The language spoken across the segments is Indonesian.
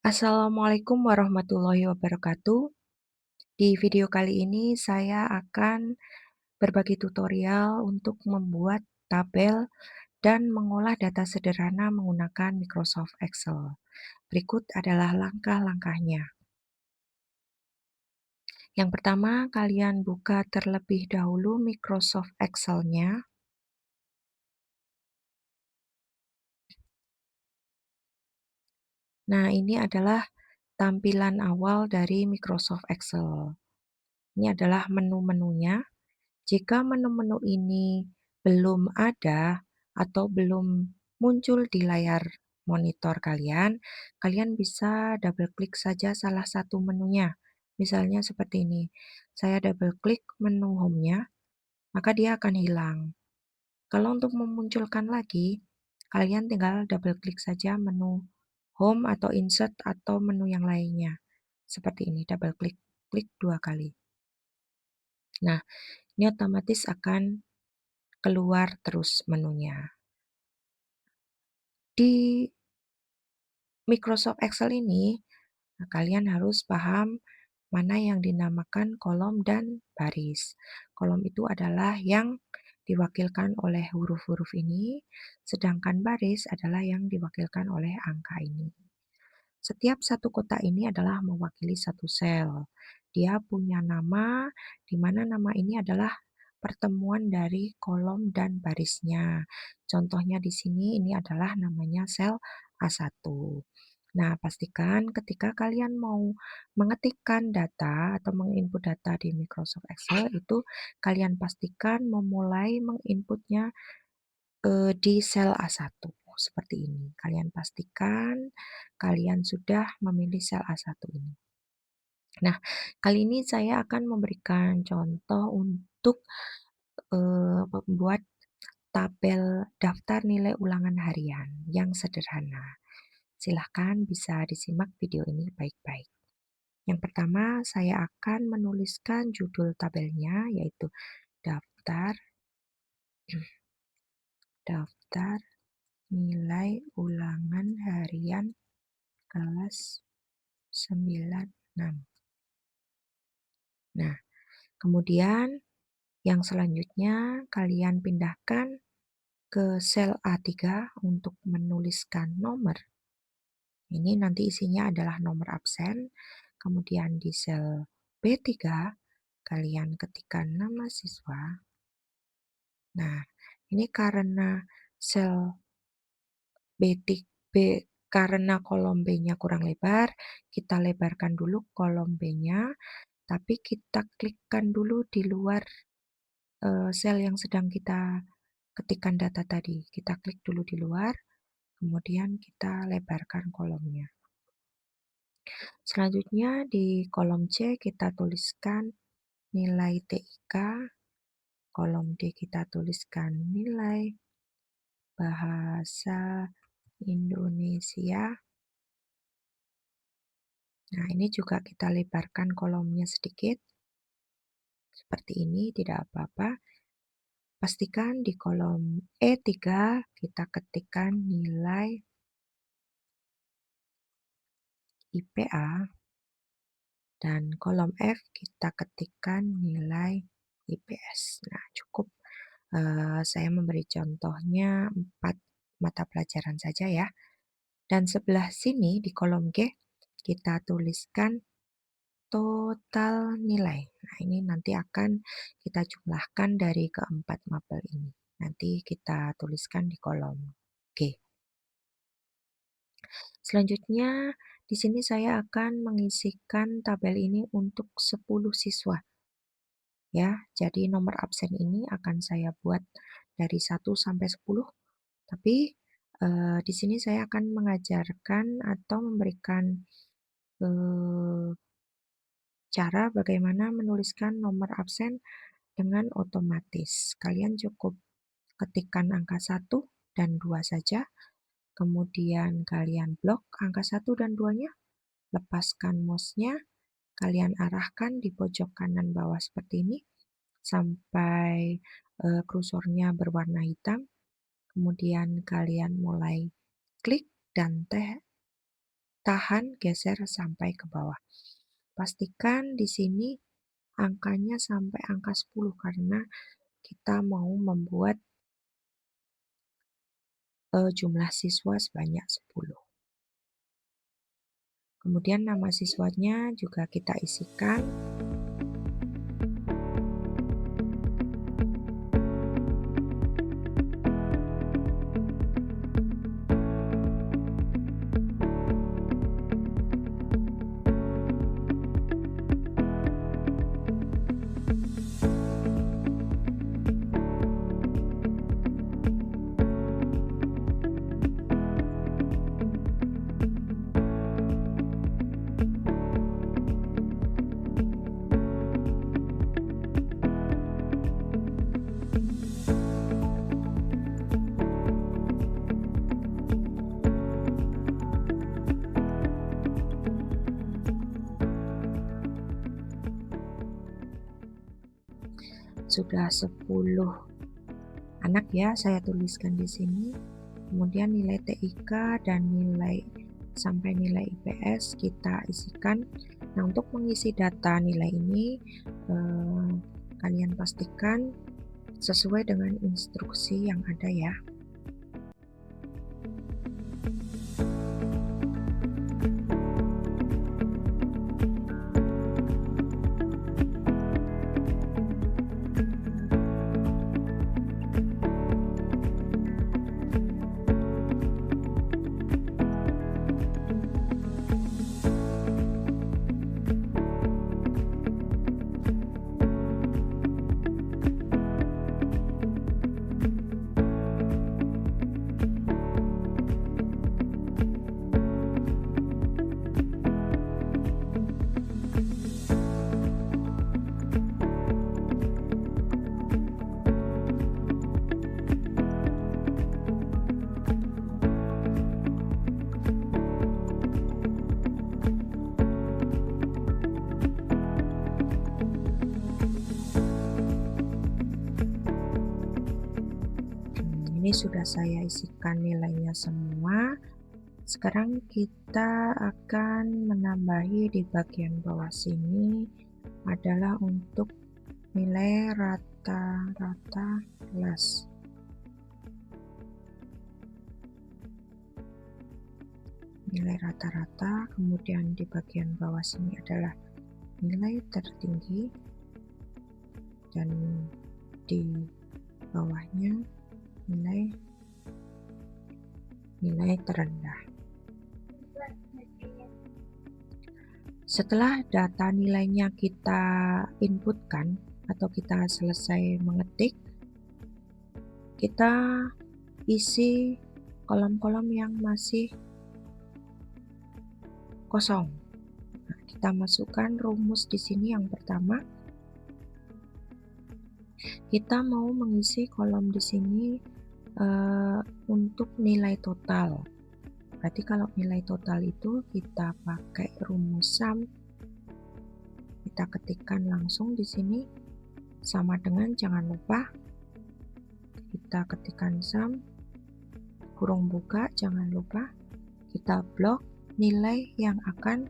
Assalamualaikum warahmatullahi wabarakatuh. Di video kali ini saya akan berbagi tutorial untuk membuat tabel dan mengolah data sederhana menggunakan Microsoft Excel. Berikut adalah langkah-langkahnya. Yang pertama, kalian buka terlebih dahulu Microsoft Excel-nya. Nah, ini adalah tampilan awal dari Microsoft Excel. Ini adalah menu-menunya. Jika menu-menu ini belum ada atau belum muncul di layar monitor kalian, kalian bisa double klik saja salah satu menunya. Misalnya seperti ini. Saya double klik menu home-nya, maka dia akan hilang. Kalau untuk memunculkan lagi, kalian tinggal double klik saja menu home atau insert atau menu yang lainnya. Seperti ini, double klik, klik 2 kali. Nah, ini otomatis akan keluar terus menunya. Di Microsoft Excel ini, kalian harus paham mana yang dinamakan kolom dan baris. Kolom itu adalah yang diwakilkan oleh huruf-huruf ini, sedangkan baris adalah yang diwakilkan oleh angka ini. Setiap satu kotak ini adalah mewakili satu sel. Dia punya nama, di mana nama ini adalah pertemuan dari kolom dan barisnya. Contohnya di sini ini adalah namanya sel A1. Nah, pastikan ketika kalian mau mengetikkan data atau menginput data di Microsoft Excel itu kalian pastikan memulai menginputnya di sel A1 seperti ini. Kalian pastikan kalian sudah memilih sel A1 ini. Nah, kali ini saya akan memberikan contoh untuk membuat tabel daftar nilai ulangan harian yang sederhana. Silahkan bisa disimak video ini baik-baik. Yang pertama, saya akan menuliskan judul tabelnya, yaitu daftar daftar nilai ulangan harian kelas 96. Nah, kemudian yang selanjutnya kalian pindahkan ke sel A3 untuk menuliskan nomor. Ini nanti isinya adalah nomor absen. Kemudian di sel B3 kalian ketikkan nama siswa. Nah, ini karena sel B3, karena kolom B-nya kurang lebar, kita lebarkan dulu kolom B-nya, tapi kita klikkan dulu di luar sel yang sedang kita ketikkan data tadi. Kita klik dulu di luar, kemudian kita lebarkan kolomnya. Selanjutnya di kolom C kita tuliskan nilai TIK, kolom D kita tuliskan nilai bahasa Indonesia. Nah, ini juga kita lebarkan kolomnya sedikit. Seperti ini, tidak apa-apa. Pastikan di kolom E3 kita ketikkan nilai IPA dan kolom F kita ketikkan nilai IPS. Nah, cukup saya memberi contohnya 4 mata pelajaran saja ya. Dan sebelah sini di kolom G kita tuliskan total nilai. Nah, ini nanti akan kita jumlahkan dari keempat mapel ini. Nanti kita tuliskan di kolom G. Selanjutnya, di sini saya akan mengisikan tabel ini untuk 10 siswa. Ya, jadi nomor absen ini akan saya buat dari 1 sampai 10. Tapi di sini saya akan mengajarkan atau memberikan cara bagaimana menuliskan nomor absen dengan otomatis. Kalian cukup ketikkan angka 1 dan 2 saja, kemudian kalian blok angka 1 dan 2-nya, lepaskan mouse-nya, kalian arahkan di pojok kanan bawah seperti ini, sampai kursornya berwarna hitam, kemudian kalian mulai klik dan tahan geser sampai ke bawah. Pastikan di sini angkanya sampai angka 10 karena kita mau membuat jumlah siswa sebanyak 10. Kemudian nama siswanya juga kita isikan. Sudah 10 anak ya saya tuliskan di sini. Kemudian nilai TIK dan nilai sampai nilai IPS kita isikan. Nah, untuk mengisi data nilai ini kalian pastikan sesuai dengan instruksi yang ada ya. Ini sudah saya isikan nilainya semua. Sekarang kita akan menambahi di bagian bawah sini adalah untuk nilai rata-rata kelas. Nilai rata-rata, kemudian di bagian bawah sini adalah nilai tertinggi dan di bawahnya nilai terendah. Setelah data nilainya kita inputkan atau kita selesai mengetik, kita isi kolom-kolom yang masih kosong. Nah, kita masukkan rumus di sini yang pertama. Kita mau mengisi kolom di sini untuk nilai total. Berarti kalau nilai total itu kita pakai rumus sum. Kita ketikkan langsung di sini sama dengan, jangan lupa kita ketikkan sum kurung buka, jangan lupa kita blok nilai yang akan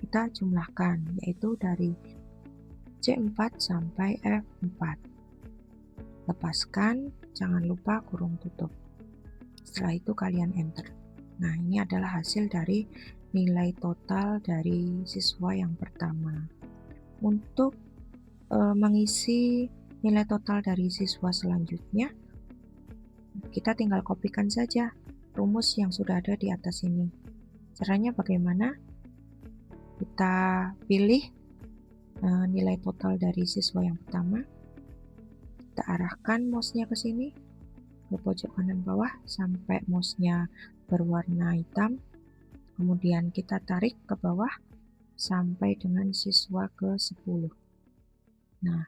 kita jumlahkan, yaitu dari C4 sampai F4. Lepaskan, jangan lupa kurung tutup. Setelah itu kalian enter. Nah, ini adalah hasil dari nilai total dari siswa yang pertama. Untuk mengisi nilai total dari siswa selanjutnya, kita tinggal kopikan saja rumus yang sudah ada di atas ini. Caranya bagaimana? Kita pilih nilai total dari siswa yang pertama. Kita arahkan mouse-nya ke sini, ke pojok kanan bawah sampai mouse-nya berwarna hitam. Kemudian kita tarik ke bawah sampai dengan siswa ke-10. Nah,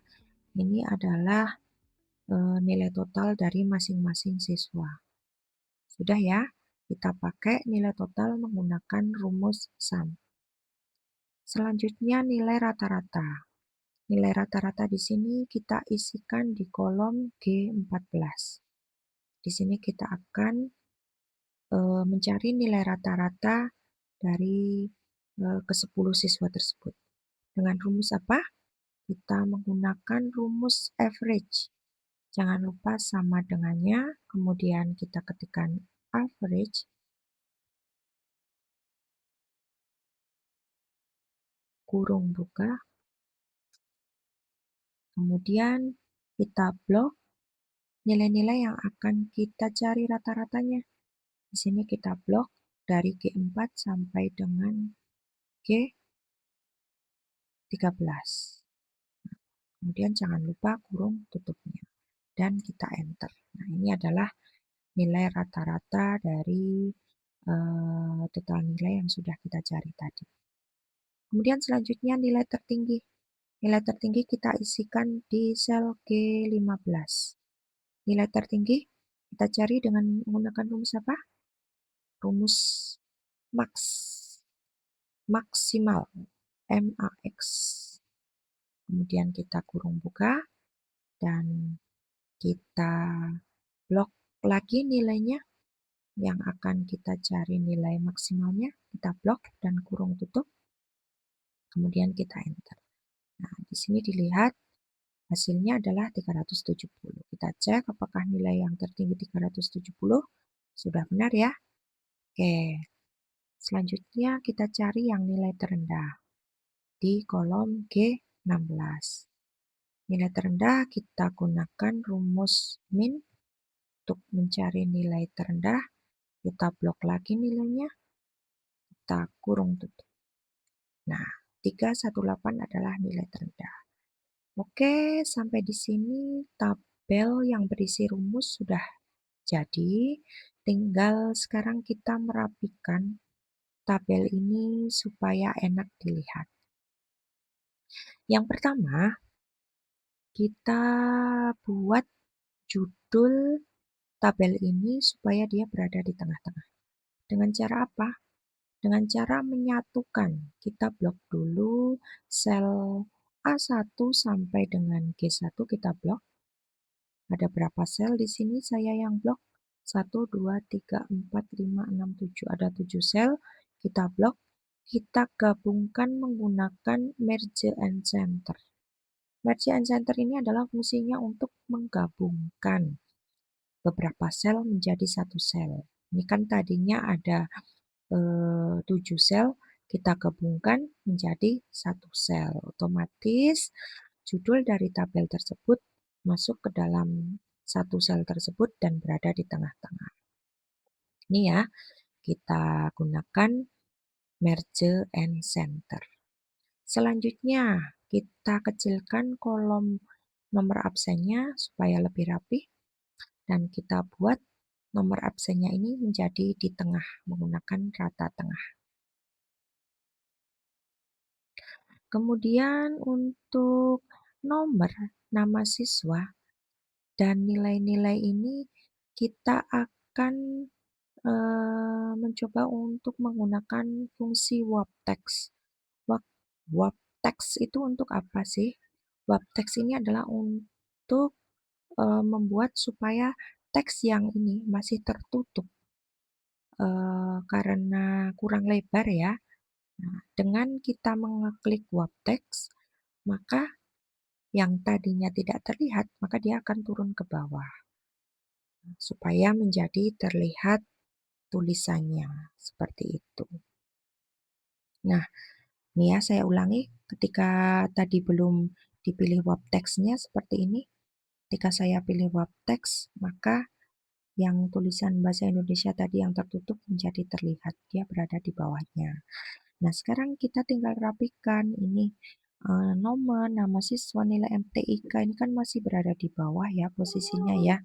ini adalah nilai total dari masing-masing siswa. Sudah ya, kita pakai nilai total menggunakan rumus sum. Selanjutnya nilai rata-rata. Nilai rata-rata di sini kita isikan di kolom G14. Di sini kita akan mencari nilai rata-rata dari ke-10 siswa tersebut. Dengan rumus apa? Kita menggunakan rumus average. Jangan lupa sama dengannya, kemudian kita ketikkan average, kurung buka, kemudian kita blok nilai-nilai yang akan kita cari rata-ratanya. Di sini kita blok dari G4 sampai dengan G13. Kemudian jangan lupa kurung tutupnya dan kita enter. Nah, ini adalah nilai rata-rata dari total nilai yang sudah kita cari tadi. Kemudian selanjutnya nilai tertinggi. Nilai tertinggi kita isikan di sel G15. Nilai tertinggi kita cari dengan menggunakan rumus apa? Rumus max, maksimal, MAX. Kemudian kita kurung buka dan kita blok lagi nilainya yang akan kita cari nilai maksimalnya, kita blok dan kurung tutup, kemudian kita enter. Nah, di sini dilihat hasilnya adalah 370. Kita cek apakah nilai yang tertinggi 370 sudah benar ya. Oke, selanjutnya kita cari yang nilai terendah di kolom G16. Nilai terendah kita gunakan rumus min untuk mencari nilai terendah. Kita blok lagi nilainya, kita kurung tutup. Nah, 318 adalah nilai terendah. Oke, sampai di sini tabel yang berisi rumus sudah jadi. Tinggal sekarang kita merapikan tabel ini supaya enak dilihat. Yang pertama, kita buat judul tabel ini supaya dia berada di tengah-tengah. Dengan cara apa? Dengan cara menyatukan. Kita blok dulu sel A1 sampai dengan G1 kita blok. Ada berapa sel di sini saya yang blok? 1, 2, 3, 4, 5, 6, 7. Ada 7 sel. Kita blok. Kita gabungkan menggunakan merge and center. Merge and center ini adalah fungsinya untuk menggabungkan beberapa sel menjadi satu sel. Ini kan tadinya ada 7 sel, kita gabungkan menjadi satu sel. Otomatis judul dari tabel tersebut masuk ke dalam satu sel tersebut dan berada di tengah-tengah. Ini ya, kita gunakan merge and center. Selanjutnya, kita kecilkan kolom nomor absennya supaya lebih rapi dan kita buat nomor absennya ini menjadi di tengah menggunakan rata tengah. Kemudian untuk nomor, nama siswa, dan nilai-nilai ini kita akan mencoba untuk menggunakan fungsi waptext. Waptext itu untuk apa sih? Waptext ini adalah untuk membuat supaya teks yang ini masih tertutup karena kurang lebar ya. Nah, dengan kita mengeklik waptext, maka yang tadinya tidak terlihat, maka dia akan turun ke bawah supaya menjadi terlihat tulisannya seperti itu. Nah, ini ya saya ulangi ketika tadi belum dipilih waptext-nya seperti ini. Ketika saya pilih waptext, maka yang tulisan bahasa Indonesia tadi yang tertutup menjadi terlihat, dia berada di bawahnya. Nah, sekarang kita tinggal rapikan ini nomor, nama siswa, nilai MTIK ini kan masih berada di bawah ya posisinya ya.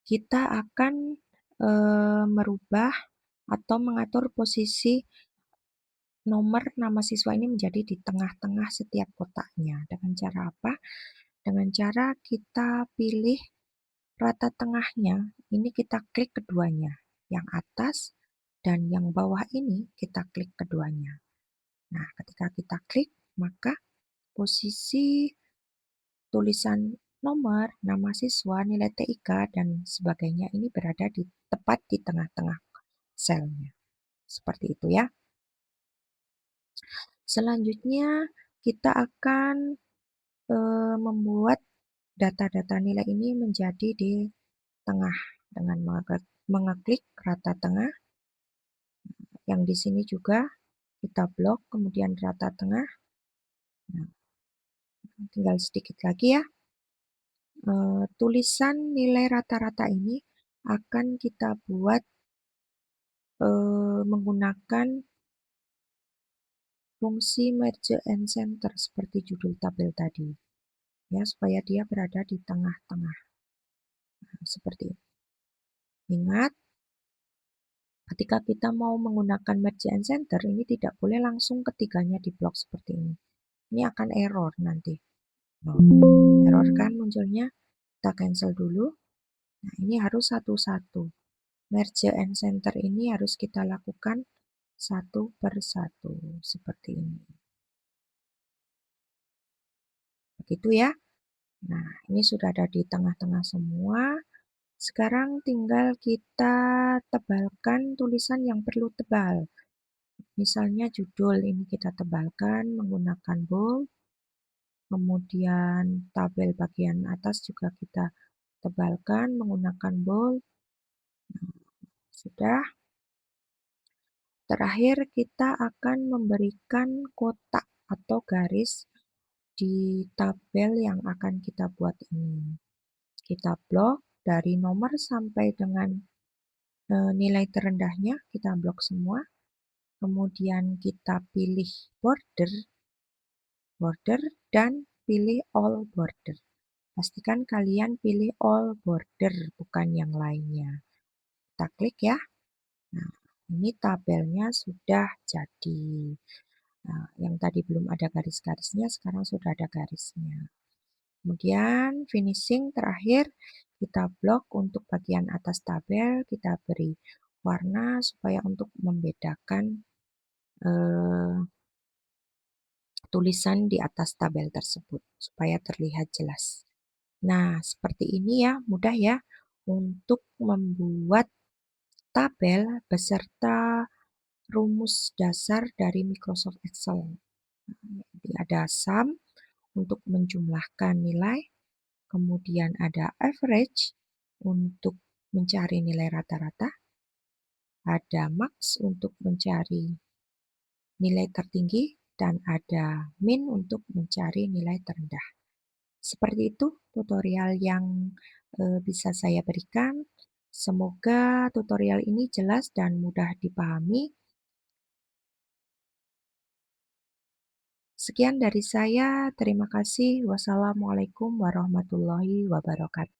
Kita akan merubah atau mengatur posisi nomor nama siswa ini menjadi di tengah-tengah setiap kotaknya. Dengan cara apa? Dengan cara kita pilih rata tengahnya, ini kita klik keduanya. Yang atas dan yang bawah ini kita klik keduanya. Nah, ketika kita klik, maka posisi tulisan nomor, nama siswa, nilai TIK, dan sebagainya ini berada di tepat di tengah-tengah selnya. seperti itu ya. Selanjutnya kita akan, membuat data-data nilai ini menjadi di tengah dengan mengeklik rata tengah, yang di sini juga kita blok, kemudian rata tengah. Nah, tinggal sedikit lagi ya. Tulisan nilai rata-rata ini akan kita buat, menggunakan fungsi merge and center seperti judul tabel tadi, ya, supaya dia berada di tengah-tengah. Nah, seperti itu. Ingat, ketika kita mau menggunakan merge and center, ini tidak boleh langsung ketiganya diblok seperti ini. Ini akan error nanti. Nah, error kan munculnya, kita cancel dulu. Nah, ini harus satu-satu. Merge and center ini harus kita lakukan satu per satu, seperti ini. Begitu ya. Nah, ini sudah ada di tengah-tengah semua. Sekarang tinggal kita tebalkan tulisan yang perlu tebal. Misalnya judul ini kita tebalkan menggunakan bold. Kemudian tabel bagian atas juga kita tebalkan menggunakan bold. Nah, sudah. Terakhir kita akan memberikan kotak atau garis di tabel yang akan kita buat ini. Kita blok dari nomor sampai dengan nilai terendahnya, kita blok semua. Kemudian kita pilih border, dan pilih all border. Pastikan kalian pilih all border, bukan yang lainnya. Kita klik ya. Nah, ini tabelnya sudah jadi. Nah, yang tadi belum ada garis-garisnya, sekarang sudah ada garisnya. Kemudian finishing terakhir, kita blok untuk bagian atas tabel, kita beri warna supaya untuk membedakan tulisan di atas tabel tersebut, supaya terlihat jelas. Nah, seperti ini ya, mudah ya untuk membuat tabel beserta rumus dasar dari Microsoft Excel. Jadi ada sum untuk menjumlahkan nilai, kemudian ada average untuk mencari nilai rata-rata, ada max untuk mencari nilai tertinggi, dan ada min untuk mencari nilai terendah. Seperti itu tutorial yang bisa saya berikan. Semoga tutorial ini jelas dan mudah dipahami. Sekian dari saya, terima kasih. Wassalamualaikum warahmatullahi wabarakatuh.